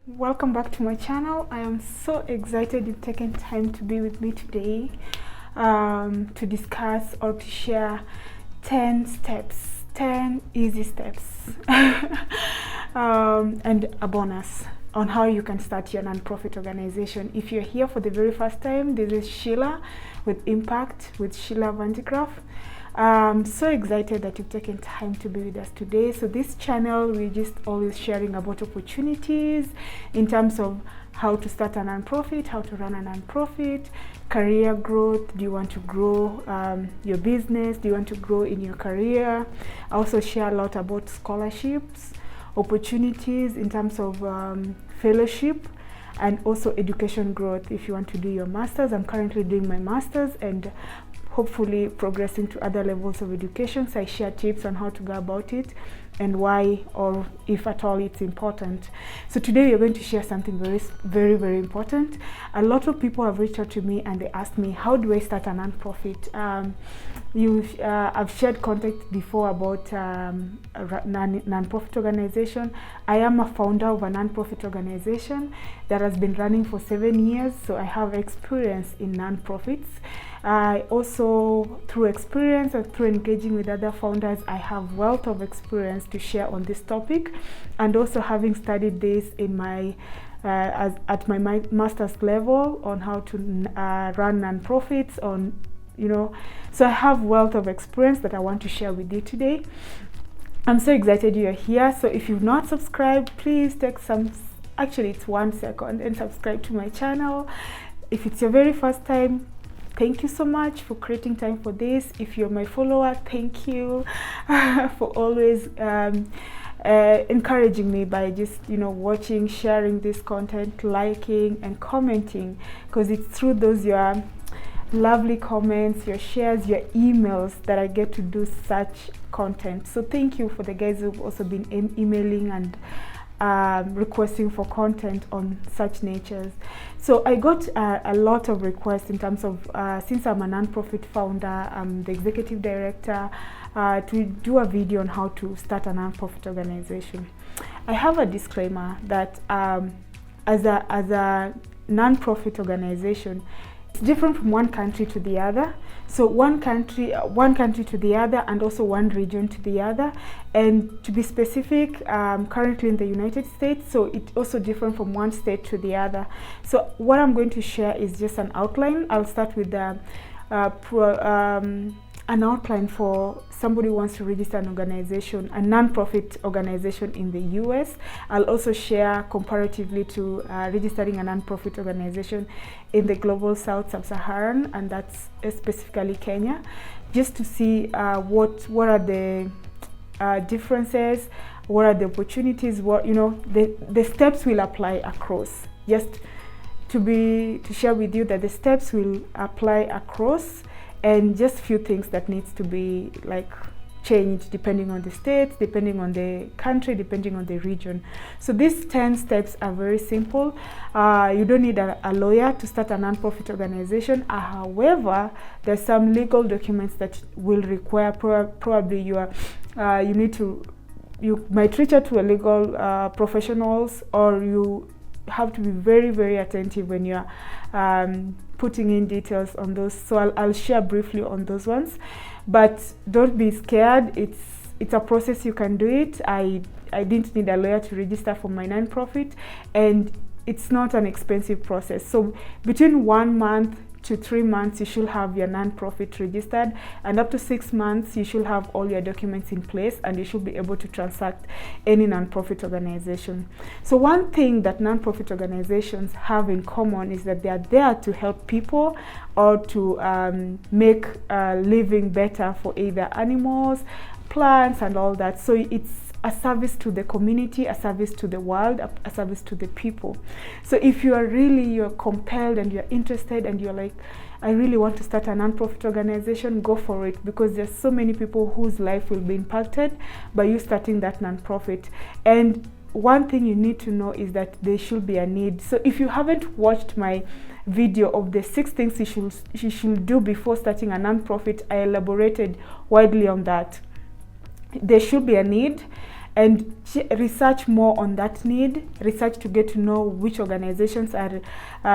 Welcome back to my channel. I am so excited you've taken time to be with me today to discuss or to share 10 steps, 10 easy steps and a bonus on how you can start your nonprofit organization. If you're here for the very first time, this is Sheila with Impact with Sheila Vandegraaff. I'm so excited that you've taken time to be with us today. So this channel, we're just always sharing about opportunities in terms of how to start a nonprofit, how to run a nonprofit, career growth. Do you want to grow your business? Do you want to grow in your career? I also share a lot about scholarships, opportunities in terms of fellowship, and also education growth. If you want to do your master's, I'm currently doing my master's and hopefully progressing to other levels of education. So I share tips on how to go about it and why, or if at all it's important. So today we're going to share something very important. A lot of people have reached out to me and they asked me, how do I start a nonprofit? I've shared content before about a nonprofit organization. I am a founder of a nonprofit organization that has been running for 7 years, so I have experience in nonprofits. I also, through experience and through engaging with other founders, I have wealth of experience to share on this topic, and also having studied this in my at my master's level on how to run nonprofits so I have wealth of experience that I want to share with you today. I'm so excited you're here. So if you've not subscribed, please take actually it's 1 second and subscribe to my channel. If it's your very first time, thank you so much for creating time for this. If you're my follower, thank you for always encouraging me by just watching, sharing this content, liking and commenting, because it's through those your lovely comments, your shares, your emails that I get to do such content. So thank you for the guys who've also been emailing and requesting for content on such natures. So I got a lot of requests in terms of since I'm a nonprofit founder, I'm the executive director, to do a video on how to start a nonprofit organization. I have a disclaimer that as a nonprofit organization, it's different from one country to the other. So one country to the other, and also one region to the other. And to be specific, currently in the United States, so it's also different from one state to the other. So what I'm going to share is just an outline. I'll start with an outline for somebody who wants to register an organization, a nonprofit organization in the US. I'll also share comparatively to registering a nonprofit organization in the global South, Sub-Saharan, and that's specifically Kenya, just to see what are the differences, what are the opportunities, what the steps will apply across. Just to share with you that the steps will apply across, and just few things that needs to be changed depending on the state, depending on the country, depending on the region. So these 10 steps are very simple. You don't need a lawyer to start a nonprofit organization. However, there's some legal documents that will require probably you might reach out to a legal professionals, or you have to be very attentive when you're putting in details on those. So I'll share briefly on those ones, but don't be scared. It's a process. You can do it. I didn't need a lawyer to register for my nonprofit, and it's not an expensive process. So between 1 month to 3 months, you should have your nonprofit registered, and up to 6 months, you should have all your documents in place, and you should be able to transact any nonprofit organization. So one thing that nonprofit organizations have in common is that they are there to help people, or to make a living better for either animals, plants, and all that. So it's a service to the community, a service to the world, a service to the people. So if you're compelled and you're interested and you're like, I really want to start a nonprofit organization, go for it, because there's so many people whose life will be impacted by you starting that nonprofit. And one thing you need to know is that there should be a need. So if you haven't watched my video of the 6 things you should do before starting a nonprofit, I elaborated widely on that. There should be a need, and research more on that need, research to get to know which organizations are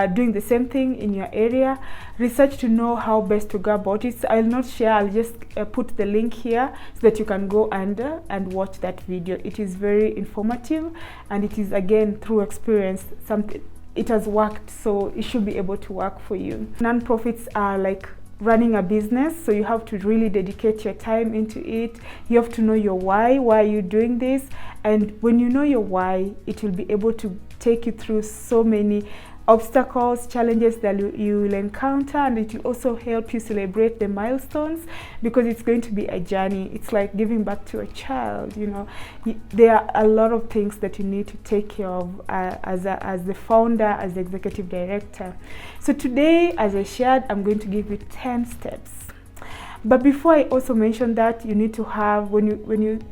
doing the same thing in your area, research to know how best to go about it. So I'll not share, I'll just put the link here so that you can go and watch that video. It is very informative, and it is, again, through experience, something it has worked, so it should be able to work for you. Non-profits are like running a business, so you have to really dedicate your time into it. You have to know your why are you doing this, and when you know your why, it will be able to take you through so many obstacles, challenges that you will encounter, and it will also help you celebrate the milestones, because it's going to be a journey. It's like giving back to a child, you know. There are a lot of things that you need to take care of as the founder, as the executive director. So today, as I shared, I'm going to give you 10 steps. But before I also mention that, you need to have,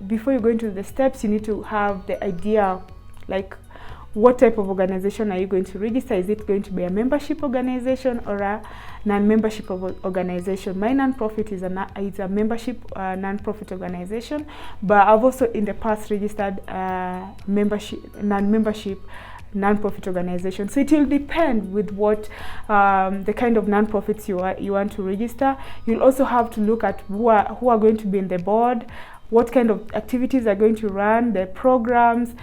before you go into the steps, you need to have the idea, like, what type of organization are you going to register? Is it going to be a membership organization or a non-membership organization? My non-profit is a membership non-profit organization, but I've also in the past registered non-membership non-profit organization. So it will depend with what the kind of non-profits you want to register. You'll also have to look at who are going to be in the board, what kind of activities are going to run, the programs,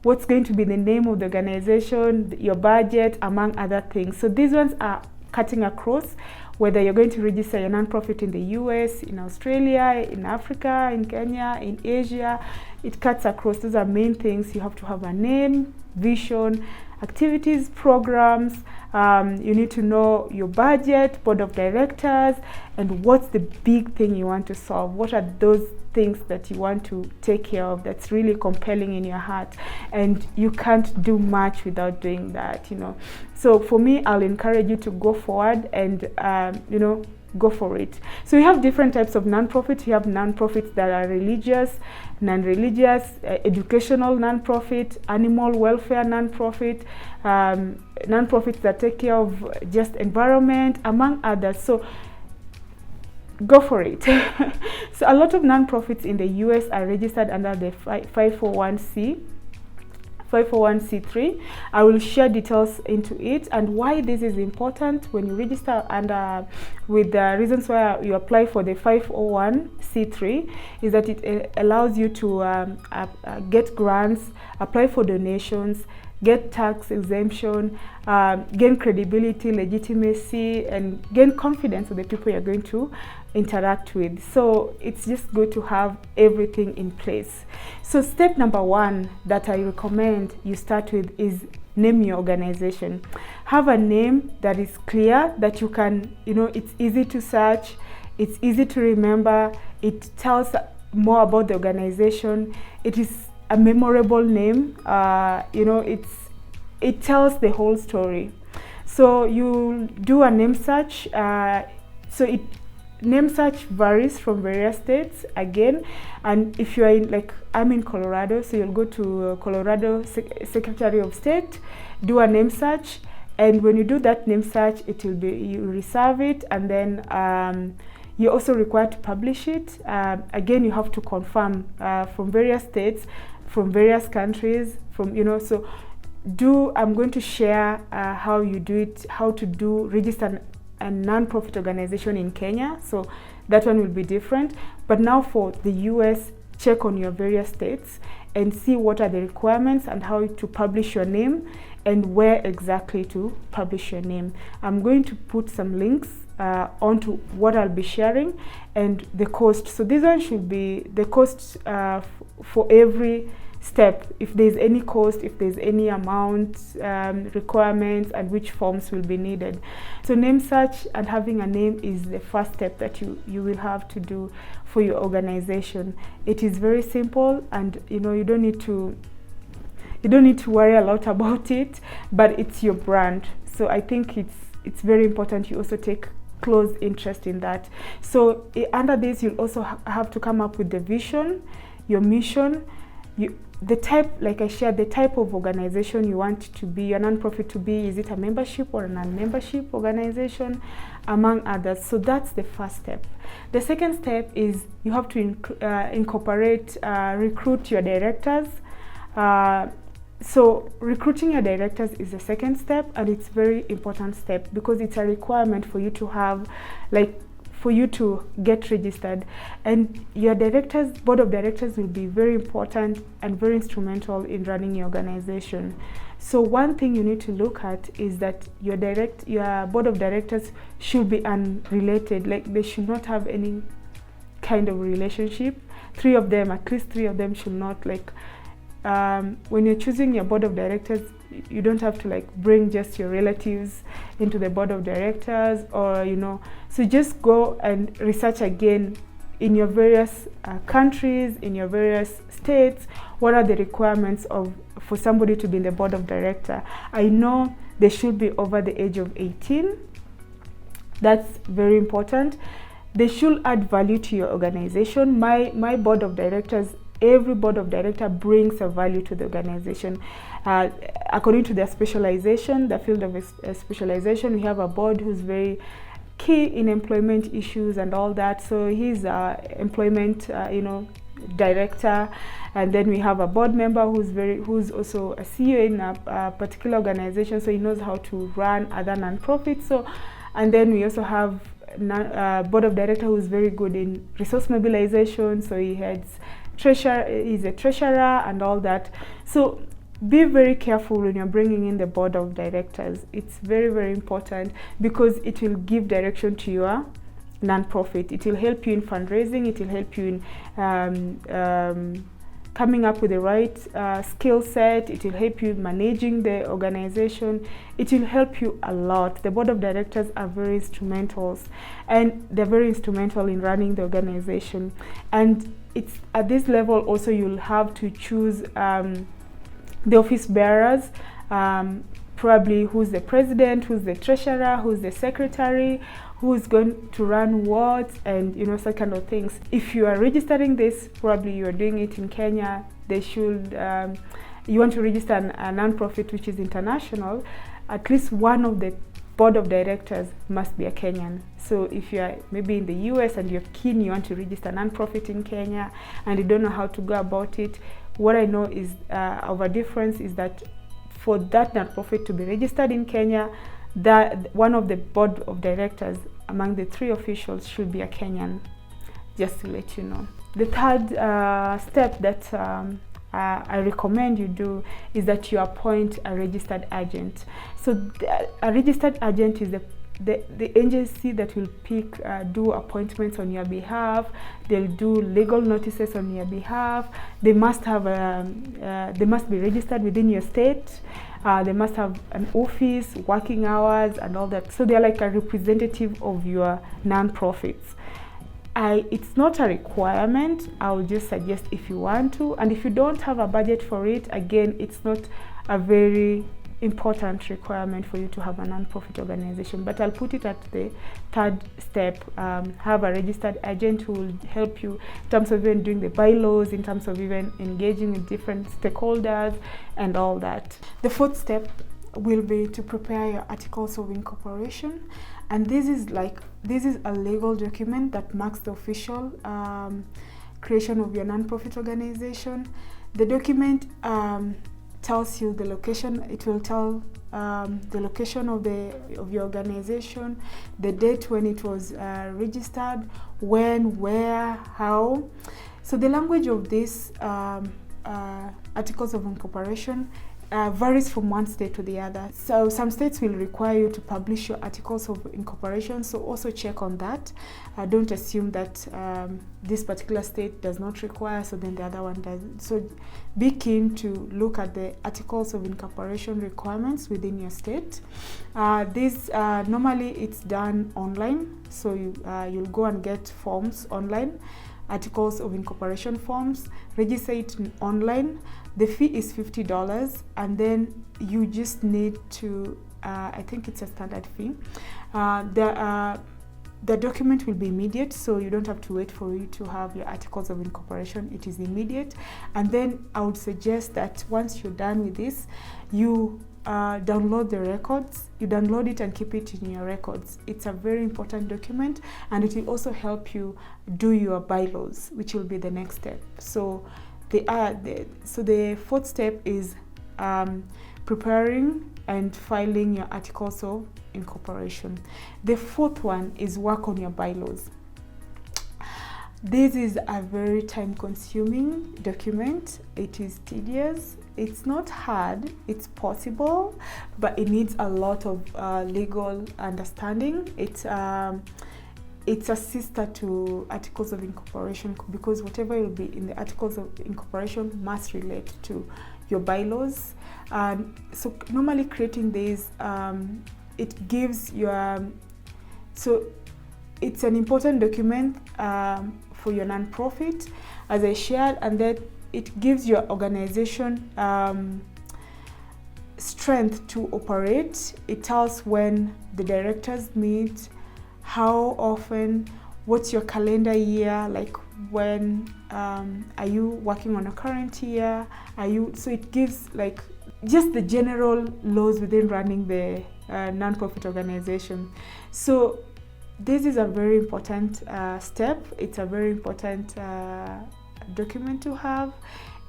what's going to be the name of the organization, your budget, among other things. So these ones are cutting across, whether you're going to register your nonprofit in the US, in Australia, in Africa, in Kenya, in Asia. It cuts across. Those are main things. You have to have a name, vision, activities, programs. You need to know your budget, board of directors, and what's the big thing you want to solve. What are those things that you want to take care of that's really compelling in your heart, and you can't do much without doing that, you know. So for me, I'll encourage you to go forward and go for it. So we have different types of nonprofits. You have nonprofits that are religious, non-religious, educational nonprofit, animal welfare nonprofit, nonprofits that take care of just environment, among others. So go for it. So a lot of nonprofits in the US are registered under the 501c3. I will share details into it and why this is important when you register, and with the reasons why you apply for the 501c3 is that it allows you to get grants, apply for donations, get tax exemption, gain credibility, legitimacy, and gain confidence of the people you're going to interact with. So it's just good to have everything in place. So step number one that I recommend you start with is name your organization. Have a name that is clear, that you can, it's easy to search, it's easy to remember, it tells more about the organization, it is a memorable name, it tells the whole story. So you do a name search. Name search varies from various states again, and if you are in, like I'm in Colorado, so you'll go to Colorado Secretary of State, do a name search, and when you do that name search, it will be, you reserve it, and then you're also required to publish it. Again, you have to confirm from various states, from various countries, so I'm going to share how you do it, how to register a non-profit organization in Kenya, so that one will be different. But now for the US, check on your various states and see what are the requirements and how to publish your name and where exactly to publish your name. I'm going to put some links onto what I'll be sharing and the cost. So this one should be the cost for every step, if there's any cost, if there's any amount, requirements, and which forms will be needed. So name search and having a name is the first step that you will have to do for your organization. It is very simple, and you don't need to worry a lot about it, but it's your brand. So I think it's very important you also take close interest in that. So under this, you'll also have to come up with the vision, your mission, the type, like I shared, the type of organization you want to be, your nonprofit to be. Is it a membership or a non-membership organization, among others? So that's the first step. The second step is you have to incorporate, recruit your directors. So recruiting your directors is the second step, and it's very important step because it's a requirement for you to have, like, for you to get registered. And your directors, board of directors, will be very important and very instrumental in running your organization. So one thing you need to look at is that your board of directors should be unrelated, like they should not have any kind of relationship. At least three of them should not, like, when you're choosing your board of directors, you don't have to like bring just your relatives into the board of directors, or so just go and research again in your various countries, in your various states, what are the requirements for somebody to be in the board of director. I know they should be over the age of 18. That's very important. They should add value to your organization. My board of directors, every board of director brings a value to the organization. According to their specialization, the field of specialization, we have a board who's very key in employment issues and all that. So he's employment, director. And then we have a board member who's also a CEO in a particular organization, so he knows how to run other nonprofits. So, and then we also have board of director who's very good in resource mobilization. So he's a treasurer and all that. So be very careful when you're bringing in the board of directors. It's very, very important because it will give direction to your nonprofit. It will help you in fundraising. It will help you in coming up with the right skill set. It will help you managing the organization. It will help you a lot. The board of directors are very instrumental, and they're very instrumental in running the organization. And it's at this level also you'll have to choose the office bearers, probably who's the president, who's the treasurer, who's the secretary, who's going to run wards, and such kind of things. If you are registering this, probably you are doing it in Kenya. They should, you want to register a nonprofit which is international, at least one of the board of directors must be a Kenyan. So if you are maybe in the US and you're keen, you want to register a nonprofit in Kenya and you don't know how to go about it, what I know is our difference is that for that nonprofit to be registered in Kenya, that one of the board of directors among the three officials should be a Kenyan, just to let you know. The third step that I recommend you do is that you appoint a registered agent. So a registered agent is the agency that will do appointments on your behalf. They'll do legal notices on your behalf. They must have they must be registered within your state. They must have an office, working hours, and all that. So they're like a representative of your nonprofits. It's not a requirement. I would just suggest if you want to, and if you don't have a budget for it, again, it's not a very important requirement for you to have a nonprofit organization. But I'll put it at the third step. Have a registered agent who will help you in terms of even doing the bylaws, in terms of even engaging with different stakeholders and all that. The fourth step will be to prepare your articles of incorporation. And this is a legal document that marks the official creation of your nonprofit organization. The document tells you the location. It will tell the location of your organization, the date when it was registered, when, where, how. So the language of these articles of incorporation varies from one state to the other. So some states will require you to publish your articles of incorporation, so also check on that. Don't assume that this particular state does not require, so then the other one does. So be keen to look at the articles of incorporation requirements within your state. This normally it's done online, so you'll go and get forms online, articles of incorporation forms, register it online. The fee is $50, and then you just need to, I think it's a standard fee. the document will be immediate, so you don't have to wait for you to have your articles of incorporation. It is immediate. And then I would suggest that once you're done with this, you download the records. You download it and keep it in your records. It's a very important document, and it will also help you do your bylaws, which will be the next step. So the fourth step is preparing and filing your articles of incorporation. The fourth one is work on your bylaws. This is a very time-consuming document. It is tedious. It's not hard. It's possible, but it needs a lot of legal understanding. It's a sister to articles of incorporation, because whatever will be in the articles of incorporation must relate to your bylaws. So normally creating these, it gives your, so it's an important document for your nonprofit, as I shared, and that it gives your organization strength to operate. It tells when the directors meet, how often, what's your calendar year, like when are you working on a current year, so it gives like just the general laws within running the nonprofit organization. So this is a very important step. It's a very important document to have,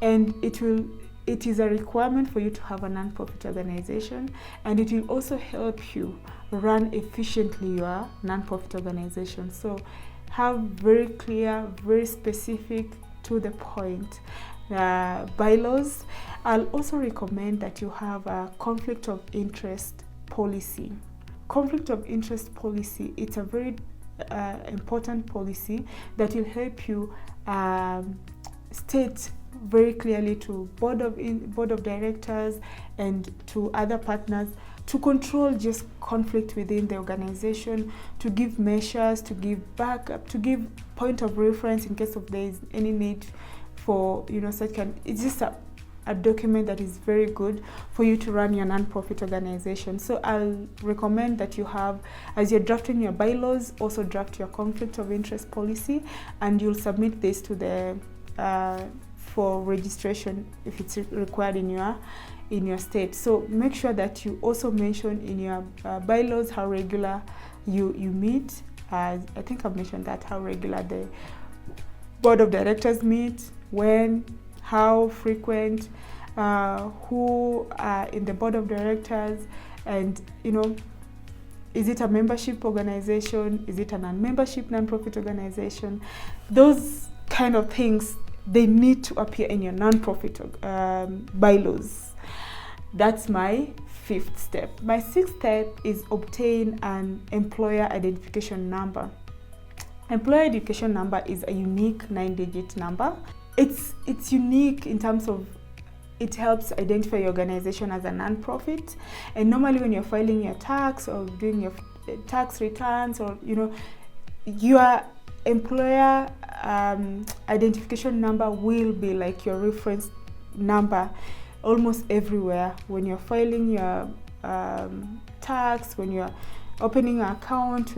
and it is a requirement for you to have a nonprofit organization, and it will also help you run efficiently your nonprofit organization. So have very clear, very specific, to the point bylaws. I'll also recommend that you have a conflict of interest policy. Conflict of interest policy, it's a very important policy that will help you state very clearly to board of directors and to other partners, to control just conflict within the organization, to give measures, to give backup, to give point of reference in case of there is any need for, such kind. It's just a document that is very good for you to run your nonprofit organization. So I'll recommend that you have, as you're drafting your bylaws, also draft your conflict of interest policy, and you'll submit this to the for registration if it's required in your state. So make sure that you also mention in your bylaws how regular you meet. I think I've mentioned that, how regular the board of directors meet, when, how frequent, who are in the board of directors, and is it a membership organization, is it a non-membership non-profit organization? Those kind of things, they need to appear in your non-profit bylaws. That's my fifth step. My sixth step is obtain an employer identification number. Employer identification number is a unique 9-digit number. It's unique in terms of it helps identify your organization as a non-profit. And normally when you're filing your tax or doing your tax returns, or your employer identification number will be like your reference number almost everywhere. When you're filing your tax, when you're opening an account,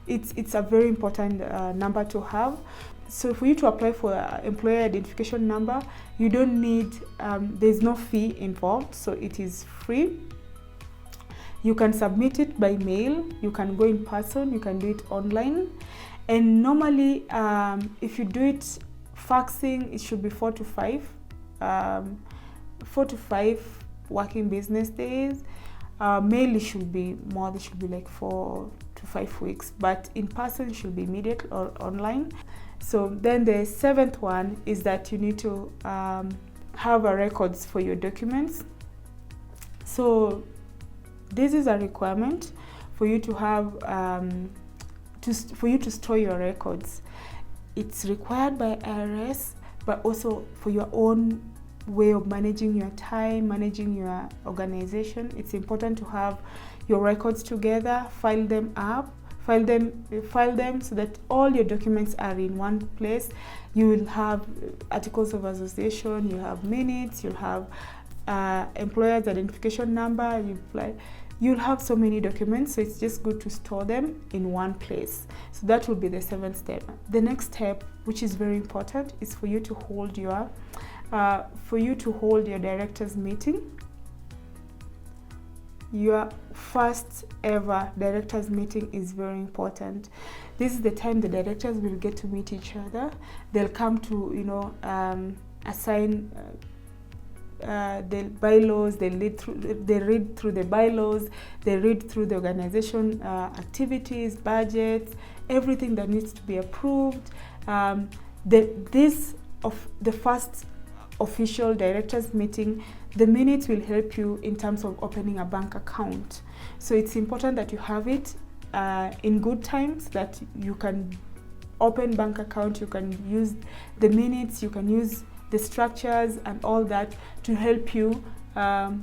it's a very important number to have. So for you to apply for an employer identification number, you don't need, there's no fee involved, so it is free. You can submit it by mail, you can go in person, you can do it online. And normally, if you do it faxing, it should be 4 to 5 working business days. Mail, it should be more, it should be like 4 to 5 weeks, but in person it should be immediate or online. So then the seventh one is that you need to have a records for your documents. So this is a requirement for you to have for you to store your records. It's required by IRS, but also for your own way of managing your time, managing your organization. It's important to have your records together, file them so that all your documents are in one place. You will have articles of association, you have minutes, you'll have employer's identification number, You'll have so many documents, so it's just good to store them in one place. So that will be the 7th step. The next step, which is very important, is for you to hold your directors meeting. Your first ever directors meeting is very important. This is the time the directors will get to meet each other. They'll come to assign the bylaws. They read through the bylaws. They read through the organization activities, budgets, everything that needs to be approved. The first official directors meeting, the minutes will help you in terms of opening a bank account. So it's important that you have it in good times, that you can open bank account, you can use the minutes, you can use the structures and all that to help you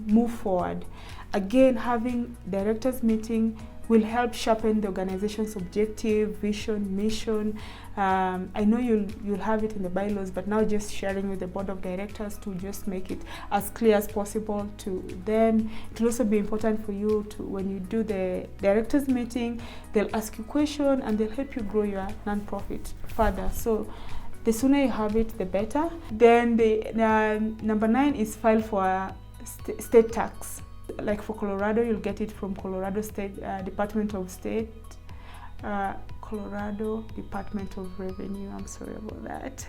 move forward. Again, having directors meeting will help sharpen the organization's objective, vision, mission. I know you'll have it in the bylaws, but now just sharing with the board of directors to just make it as clear as possible to them. It will also be important for you to, when you do the directors meeting, they'll ask you questions and they'll help you grow your nonprofit further. So the sooner you have it, the better. Then the number 9 is file for state tax. Like for Colorado, you'll get it from Colorado State Department of State, Colorado Department of Revenue. I'm sorry about that.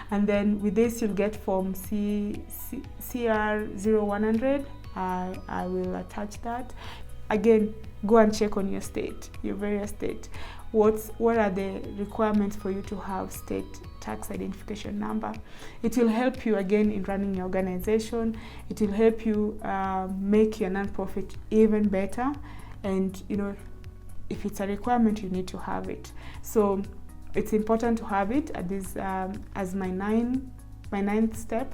And then with this, you'll get Form CR 0100. I will attach that. Again, go and check on your state, your various state. What are the requirements for you to have state tax identification number? It will help you again in running your organization. It will help you make your nonprofit even better. And if it's a requirement, you need to have it. So it's important to have it at this as my ninth step.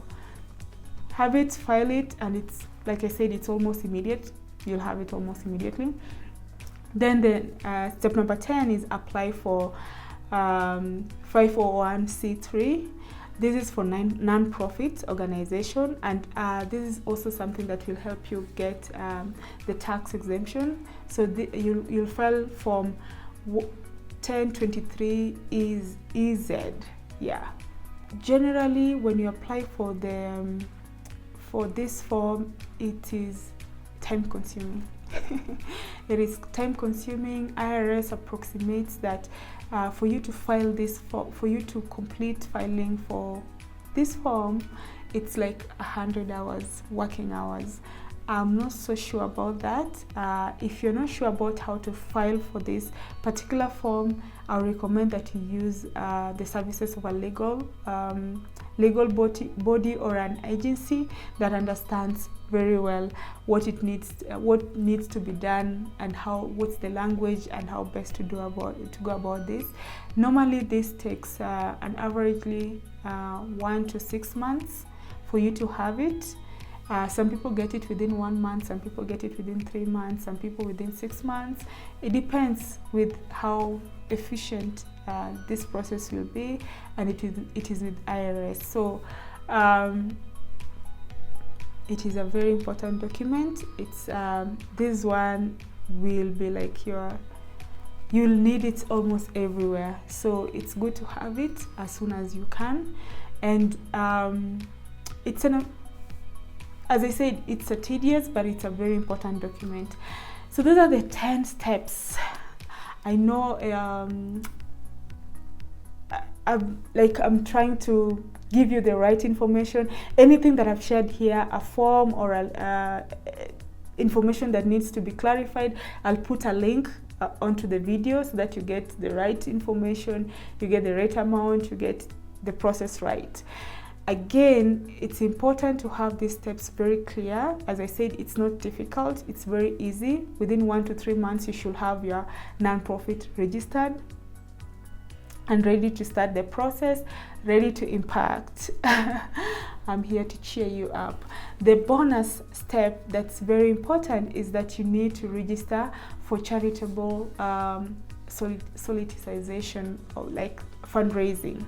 Have it, file it, and it's, like I said, it's almost immediate. You'll have it almost immediately. Then the step number 10 is apply for 501c3. This is for non-profit organization, and this is also something that will help you get the tax exemption. So you'll file Form 1023 EZ. Yeah. Generally, when you apply for this form, it is time-consuming. It is time-consuming. IRS approximates that for you to file this for you to complete filing for this form, it's like 100 hours, working hours. I'm not so sure about that. If you're not sure about how to file for this particular form, I would recommend that you use the services of a legal body or an agency that understands very well what needs to be done, and what's the language and how best to go about this. Normally this takes an averagely 1 to 6 months for you to have it. Some people get it within 1 month, some people get it within 3 months, some people within 6 months. It depends with how efficient this process will be, and it is with IRS. So it is a very important document. It's this one will be like you'll need it almost everywhere. So it's good to have it as soon as you can. And as I said, it's a tedious, but it's a very important document. So those are the 10 steps. I know I'm trying to give you the right information. Anything that I've shared here, a form or information that needs to be clarified, I'll put a link onto the video so that you get the right information, you get the right amount, you get the process right. Again, it's important to have these steps very clear. As I said, it's not difficult, it's very easy. Within 1 to 3 months, you should have your nonprofit registered and ready to start the process, ready to impact. I'm here to cheer you up. The bonus step that's very important is that you need to register for charitable solicitation, or like fundraising.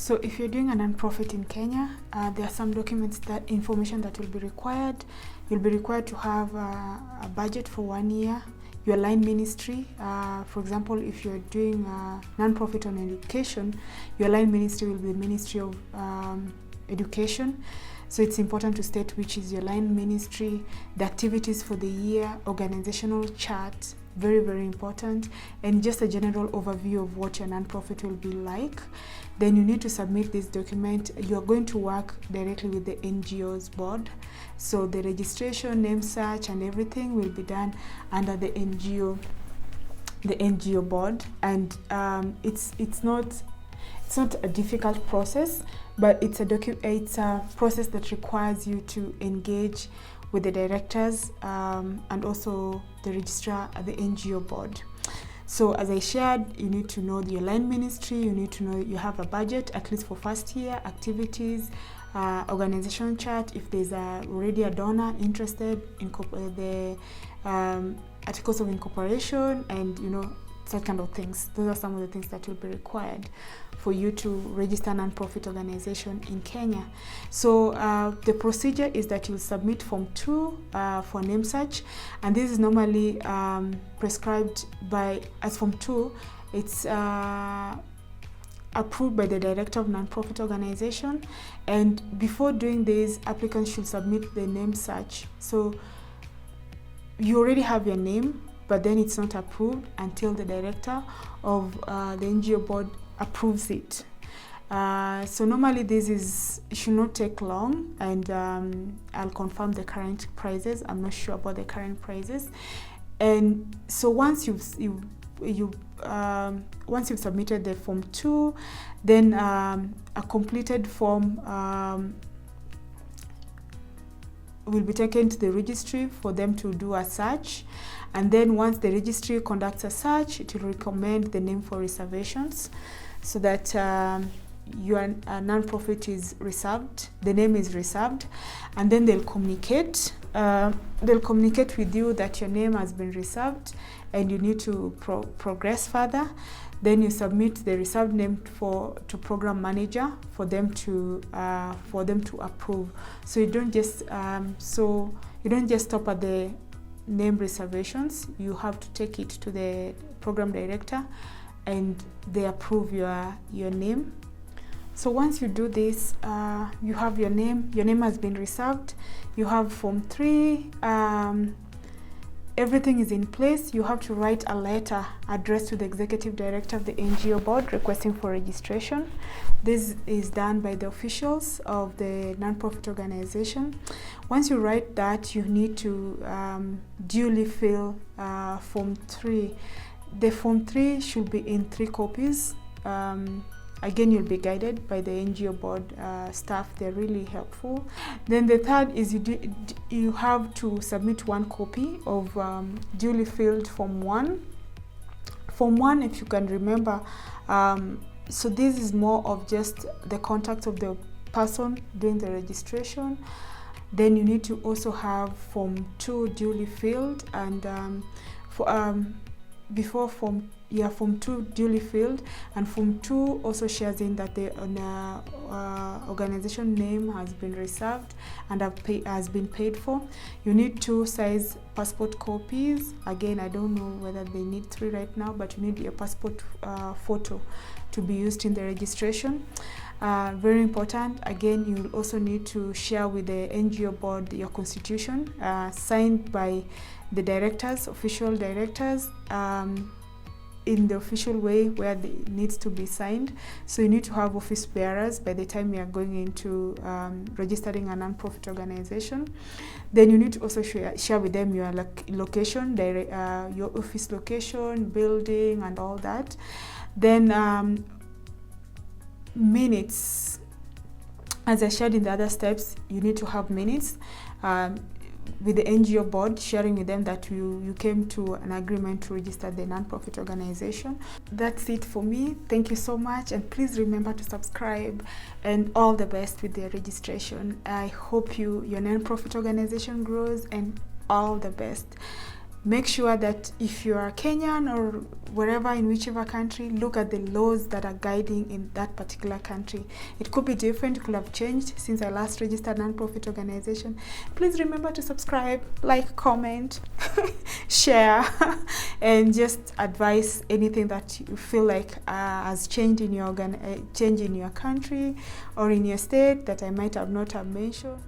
So if you're doing a non-profit in Kenya, there are some documents, that information that will be required. You'll be required to have a budget for 1 year, your line ministry. For example, if you're doing a non-profit on education, your line ministry will be the Ministry of Education. So it's important to state which is your line ministry, the activities for the year, organizational chart, very, very important, and just a general overview of what your non-profit will be like. Then you need to submit this document. You're going to work directly with the NGO's board. So the registration, name search, and everything will be done under the NGO board. And it's not a difficult process, but it's a process that requires you to engage with the directors and also the registrar at the NGO board. So as I shared, you need to know your line ministry, you need to know you have a budget, at least for first year, activities, organization chart, if there's already a donor interested in the articles of incorporation, and such kind of things. Those are some of the things that will be required for you to register a non-profit organization in Kenya. So the procedure is that you'll submit Form 2 for name search, and this is normally prescribed as Form 2. It's approved by the director of non-profit organization, and before doing this, applicants should submit the name search. So you already have your name, but then it's not approved until the director of the NGO board approves it. So normally it should not take long, and I'll confirm the current prices. I'm not sure about the current prices. And so once you've submitted the Form 2, then a completed form will be taken to the registry for them to do a search. And then once the registry conducts a search, it will recommend the name for reservations, so that your non-profit is reserved, the name is reserved, and then they'll communicate with you that your name has been reserved and you need to progress further. Then you submit the reserved name to program manager for them to approve. So you don't just stop at the name reservations. You have to take it to the program director, and they approve your name. So once you do this, you have your name has been reserved, you have Form 3, everything is in place. You have to write a letter addressed to the executive director of the NGO board requesting for registration. This is done by the officials of the non-profit organization. Once you write that, you need to duly fill Form 3. The Form 3 should be in 3 copies. Again, you'll be guided by the NGO board staff. They're really helpful. Then the third is you have to submit 1 copy of duly filled Form 1. Form 1, if you can remember, so this is more of just the contact of the person doing the registration. Then you need to also have Form 2 duly filled, and before Form 2 duly filled, and Form 2 also shares in that the organization name has been reserved and has been paid for. You need 2 size passport copies. Again, I don't know whether they need 3 right now, but you need your passport photo to be used in the registration. Very important. Again, you will also need to share with the NGO board your constitution, signed by the directors, official directors, in the official way where it needs to be signed. So you need to have office bearers by the time you are going into registering a non-profit organization. Then you need to also share with them your location, your office location, building, and all that. Then minutes. As I shared in the other steps, you need to have minutes with the NGO board, sharing with them that you came to an agreement to register the non-profit organization. That's it for me. Thank you so much, and please remember to subscribe, and all the best with the registration. I hope your non-profit organization grows, and all the best. Make sure that if you are Kenyan or wherever, in whichever country, look at the laws that are guiding in that particular country. It could be different, it could have changed since I last registered non-profit organization. Please remember to subscribe, like, comment, share, and just advise anything that you feel like has changed in your country or in your state that I might have not have mentioned.